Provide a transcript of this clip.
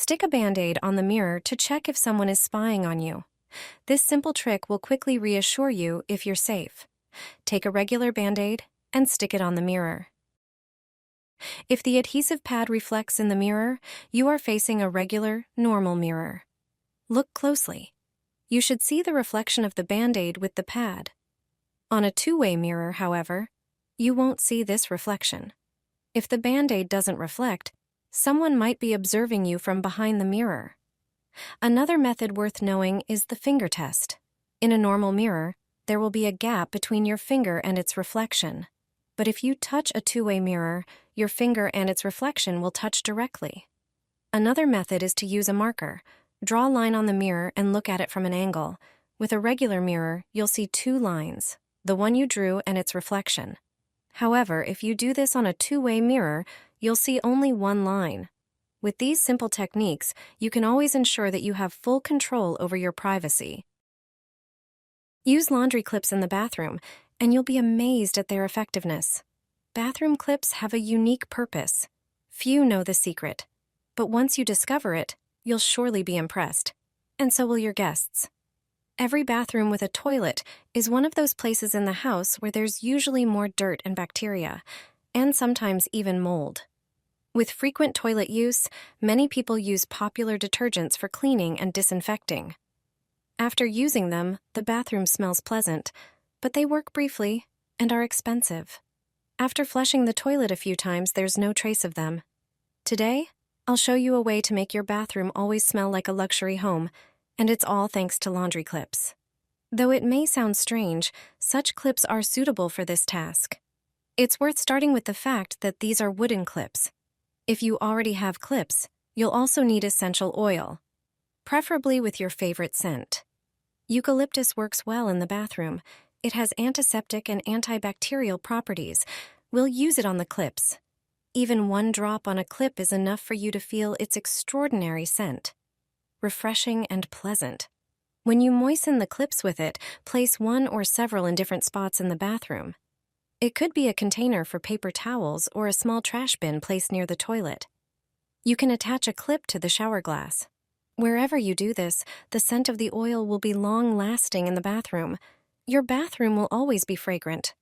Stick a Band-Aid on the mirror to check if someone is spying on you. This simple trick will quickly reassure you if you're safe. Take a regular Band-Aid and stick it on the mirror. If the adhesive pad reflects in the mirror, you are facing a regular, normal mirror. Look closely. You should see the reflection of the Band-Aid with the pad. On a two-way mirror, however, you won't see this reflection. If the Band-Aid doesn't reflect, someone might be observing you from behind the mirror. Another method worth knowing is the finger test. In a normal mirror, there will be a gap between your finger and its reflection. But if you touch a two-way mirror, your finger and its reflection will touch directly. Another method is to use a marker. Draw a line on the mirror and look at it from an angle. With a regular mirror, you'll see two lines, the one you drew and its reflection. However, if you do this on a two-way mirror, you'll see only one line. With these simple techniques, you can always ensure that you have full control over your privacy. Use laundry clips in the bathroom, and you'll be amazed at their effectiveness. Bathroom clips have a unique purpose. Few know the secret, but once you discover it, you'll surely be impressed, and so will your guests. Every bathroom with a toilet is one of those places in the house where there's usually more dirt and bacteria, and sometimes even mold. With frequent toilet use, many people use popular detergents for cleaning and disinfecting. After using them, the bathroom smells pleasant, but they work briefly and are expensive. After flushing the toilet a few times, there's no trace of them. Today, I'll show you a way to make your bathroom always smell like a luxury home, and it's all thanks to laundry clips. Though it may sound strange, such clips are suitable for this task. It's worth starting with the fact that these are wooden clips. If you already have clips, you'll also need essential oil, preferably with your favorite scent. Eucalyptus works well in the bathroom. It has antiseptic and antibacterial properties. We'll use it on the clips. Even one drop on a clip is enough for you to feel its extraordinary scent. Refreshing and pleasant. When you moisten the clips with it, place one or several in different spots in the bathroom. It could be a container for paper towels or a small trash bin placed near the toilet. You can attach a clip to the shower glass. Wherever you do this, the scent of the oil will be long-lasting in the bathroom. Your bathroom will always be fragrant.